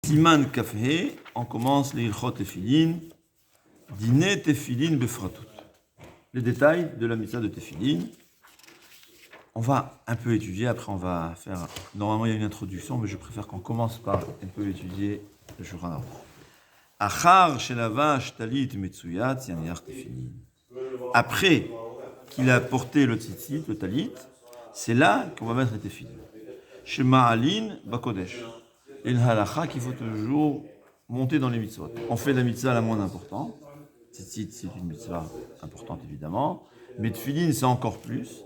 Siman Kafhe, on commence les Ilchot Tefillin, Dîner Tefillin Befratout. Les détails de la mitzvah de Tefillin. On va un peu étudier, après on va faire... Normalement il y a une introduction, mais je préfère qu'on commence par un peu étudier le Shulchan Aruch. Achar shelavash talit metsuyat yaniach Tefillin. Après qu'il a porté le tzitzit, le talit, c'est là qu'on va mettre les Tefillin. Shema'alin bakodesh. Et le halakha qu'il faut toujours monter dans les mitzvot. On fait la mitzvah la moins importante. Tzitzit, c'est une mitzvah importante évidemment. Mais tefillin, c'est encore plus.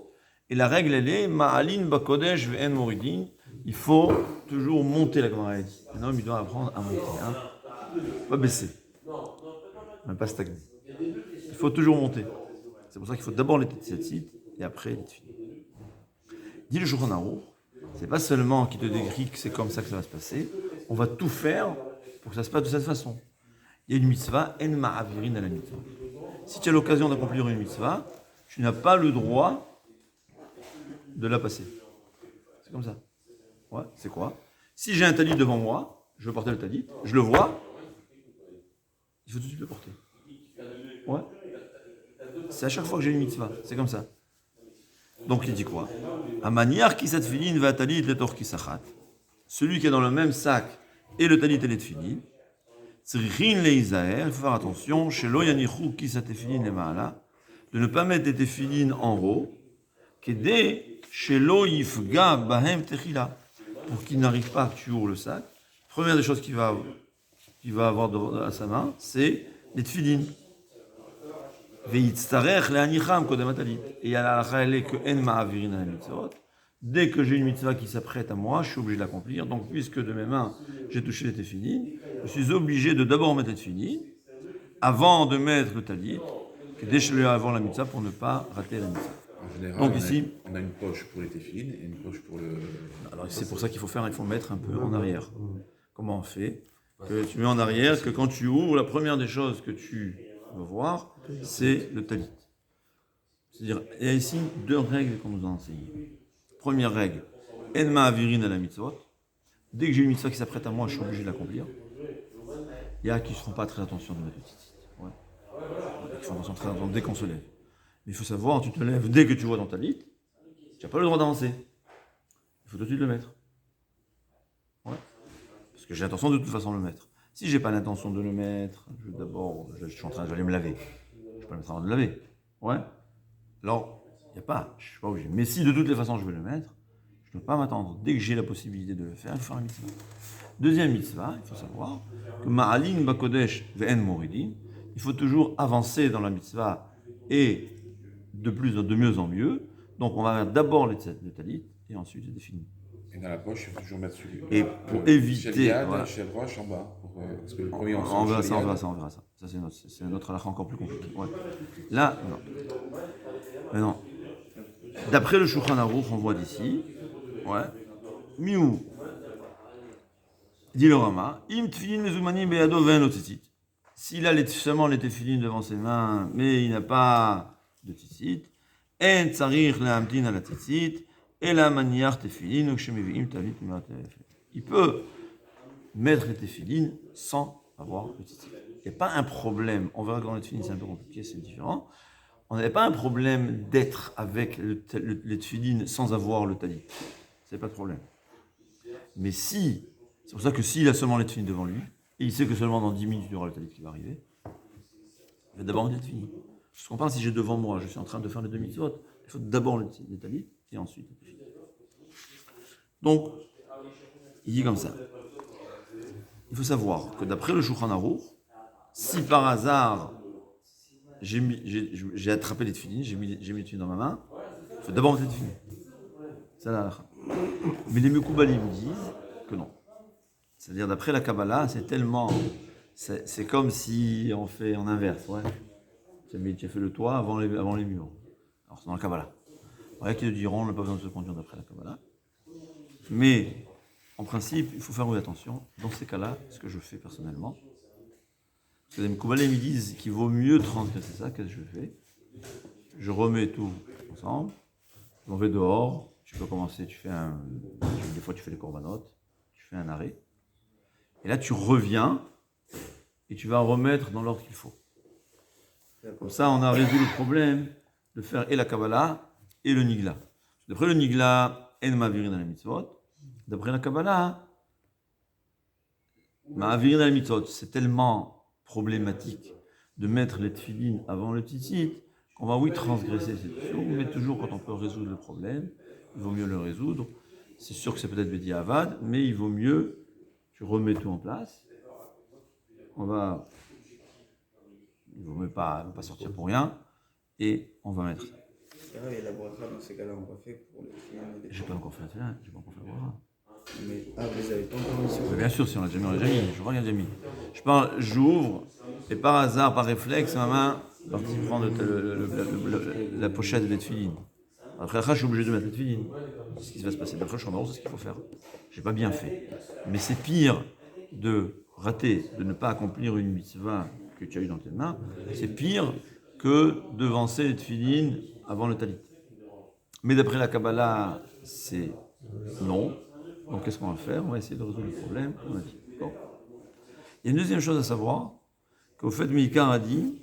Et la règle, elle est ma'alin bakodesh ve'en moridin. Il faut toujours monter la Gemara a dit. Un homme, il doit apprendre à monter. Pas baisser. Même pas stagner. Il faut toujours monter. C'est pour ça qu'il faut d'abord les tzitzit et après les tefillin. Dit le Shulchan Aruch, c'est pas seulement qui te décrit que c'est comme ça que ça va se passer, on va tout faire pour que ça se passe de cette façon. Il y a une mitzvah, en ma'avirin à la mitzvah. Si tu as l'occasion d'accomplir une mitzvah, tu n'as pas le droit de la passer. C'est comme ça. Ouais, c'est quoi? Si j'ai un talit devant moi, je veux porter le talit, je le vois, il faut tout de suite le porter. Ouais. C'est à chaque fois que j'ai une mitzvah, c'est comme ça. Donc il dit quoi? Amaniar ki satfilin va talit le tor kisachat. Celui qui est dans le même sac et le talit et les tefillin, tzrichin leizaher, il faut faire attention, shelo yanichu ki satefilin le ma'ala, de ne pas mettre des tefillin en haut, kede shelo yifga bahem techila, pour qu'il n'arrive pas que tu ouvres le sac. Première des choses qu'il va avoir à sa main, c'est les tefillin. Et il y a la halakha que en ma'avirin la mitzvot. Dès que j'ai une mitzvah qui s'apprête à moi, je suis obligé de l'accomplir. Donc, puisque de mes mains, j'ai touché les tefillin, je suis obligé de d'abord mettre les tefillin avant de mettre le talit, avant la mitzvah pour ne pas rater la mitzvah. En général, donc ici, on a une poche pour les tefillin et une poche pour le... Alors c'est pour ça qu'il faut mettre un peu en arrière. Comment on fait? Que tu mets en arrière, que quand tu ouvres, la première des choses que tu vas voir, c'est le talit. C'est-à-dire, il y a ici deux règles qu'on nous a enseignées. Première règle, en ma'avirin à la mitzvot. Dès que j'ai une mitzvah qui s'apprête à moi, je suis obligé de l'accomplir. Il y a qui ne font pas très attention de mettre le tzitzit. Ouais. Qui font attention très attention dès qu'on se lève. Mais il faut savoir, tu te lèves dès que tu vois dans ta lit, tu n'as pas le droit d'avancer. Il faut tout de suite le mettre. Ouais. Parce que j'ai l'intention de toute façon de le mettre. Si j'ai pas l'intention de le mettre, je suis en train de me laver. Je peux le mettre avant de le laver. Ouais. Alors, il n'y a pas, je ne suis pas obligé. Mais si de toutes les façons je veux le mettre, je ne peux pas m'attendre. Dès que j'ai la possibilité de le faire, il faut faire la mitzvah. Deuxième mitzvah, il faut savoir que ma'alin bakodesh ve'en moridin, il faut toujours avancer dans la mitzvah et de mieux en mieux. Donc on va mettre d'abord le talit et ensuite les tefillin. Et dans la poche, il faut toujours mettre celui... Et pour éviter... Voilà. Chez le roche en bas. Parce que le premier, on verra ça. Ça c'est notre halakha encore plus compliqué. Ouais. Là, non. Mais non. D'après le Shulchan Aruch, on voit d'ici, ouais, miou, dit le Rama, im tefillin mezumanim beyado ve'en lo tzitzit. S'il a seulement les tefillin devant ses mains, mais il n'a pas de tzitzit, en tzarich lehamtin ala tzitzit, ela maniach tefillin ukshemevi'im talit mi'at efet. Il peut mettre les tefillin sans avoir le tzitzit. Il n'y a pas un problème. On verra que dans les tefillin c'est un peu compliqué, c'est différent. On n'avait pas un problème d'être avec les tefillin sans avoir le talit. C'est pas de problème. Mais si, c'est pour ça que s'il a seulement les tefillin devant lui, et il sait que seulement dans 10 minutes il y aura le talit qui va arriver, il va d'abord mettre les tefillin. Je comprends, si j'ai devant moi, je suis en train de faire les deux mitzvot, il faut d'abord les talit et ensuite les tefillin. Donc, il dit comme ça. Il faut savoir que d'après le Shulchan Aruch, si par hasard j'ai attrapé les tefillin, j'ai mis les tefillin dans ma main, il faut d'abord mettre les tefillin. C'est la halakha. Mais les Mekoubalim disent que non. C'est-à-dire, d'après la Kabbalah, c'est comme si on fait en inverse. Ouais. Tu as fait le toit avant les murs. Alors, c'est dans la Kabbalah. Il y a qui diront, on n'a pas besoin de se conduire d'après la Kabbalah. Mais, en principe, il faut faire attention. Dans ces cas-là, ce que je fais personnellement, parce que les Mekoubalim disent qu'il vaut mieux transgresser ça. Qu'est-ce que je fais? Je remets tout ensemble, je m'en vais dehors, tu peux commencer, des fois tu fais les corbanotes, tu fais un arrêt, Et là, tu reviens et tu vas remettre dans l'ordre qu'il faut. Comme ça, on a résolu le problème de faire et la Kabbalah et le Nigla. D'après le Nigla, en ma'avirin dans la mitzvot. D'après la Kabbalah, ma'avirin dans la mitzvot, c'est tellement problématique de mettre les tefillin avant le tzitzit qu'on va, oui, transgresser cette chose, mais toujours quand on peut résoudre le problème, il vaut mieux le résoudre. C'est sûr que c'est peut-être Bedi Avad, mais il vaut mieux, tu remets tout en place. Il vaut mieux pas sortir pour rien, et on va mettre ça. Et la bracha, dans ces cas-là, on va faire pour les filles. J'ai pas encore fait la tefila, j'ai pas encore fait la bracha. Mais, vous les avez pas encore mis sur. Mais bien sûr, si on l'a déjà mis, on l'a déjà mis. Je vois qu'il y a déjà mis. J'ouvre, et par hasard, par réflexe, ma main est partie prendre la pochette des tefilines. Après, je suis obligé de mettre les tefilines. C'est ce qui va se passer. D'après, je suis en c'est ce qu'il faut faire. J'ai pas bien fait. Mais c'est pire de rater, de ne pas accomplir une mitzvah que tu as eue dans tes mains. C'est pire que de devancer les tefilines avant le talit. Mais d'après la Kabbalah, c'est non. Donc qu'est-ce qu'on va faire? On va essayer de résoudre le problème. On a dit. Bon. Il y a une deuxième chose à savoir, qu'au fait, Mikar a dit,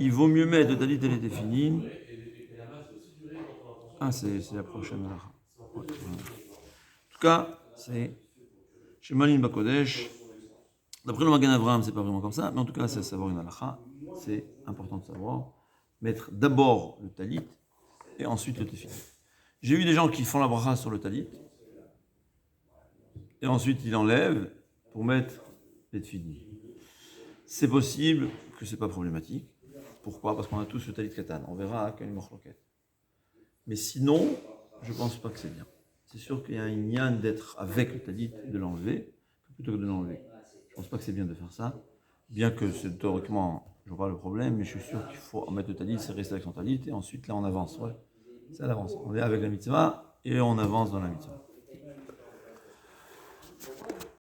il vaut mieux mettre le talit et les tefilines. Ah, c'est la prochaine halakha. En tout cas, c'est chez Malin Bakodesh. D'après le Magen Avraham, c'est pas vraiment comme ça, mais en tout cas, c'est à savoir une halakha. C'est important de savoir. Mettre d'abord le talit et ensuite le tefillin. J'ai vu des gens qui font la bracha sur le talit et ensuite ils enlèvent pour mettre les tefillin. C'est possible que c'est pas problématique. Pourquoi? Parce qu'on a tous le talit katan. On verra à quel morloquet. Mais sinon, je pense pas que c'est bien. C'est sûr qu'il y a un inyan d'être avec le talit, de l'enlever, plutôt que de l'enlever. Je pense pas que c'est bien de faire ça, bien que c'est théoriquement, je vois pas le problème, mais je suis sûr qu'il faut mettre le talit, c'est rester avec son talit, et ensuite là on avance. Ouais, ça avance. On est avec la mitzvah et on avance dans la mitzvah.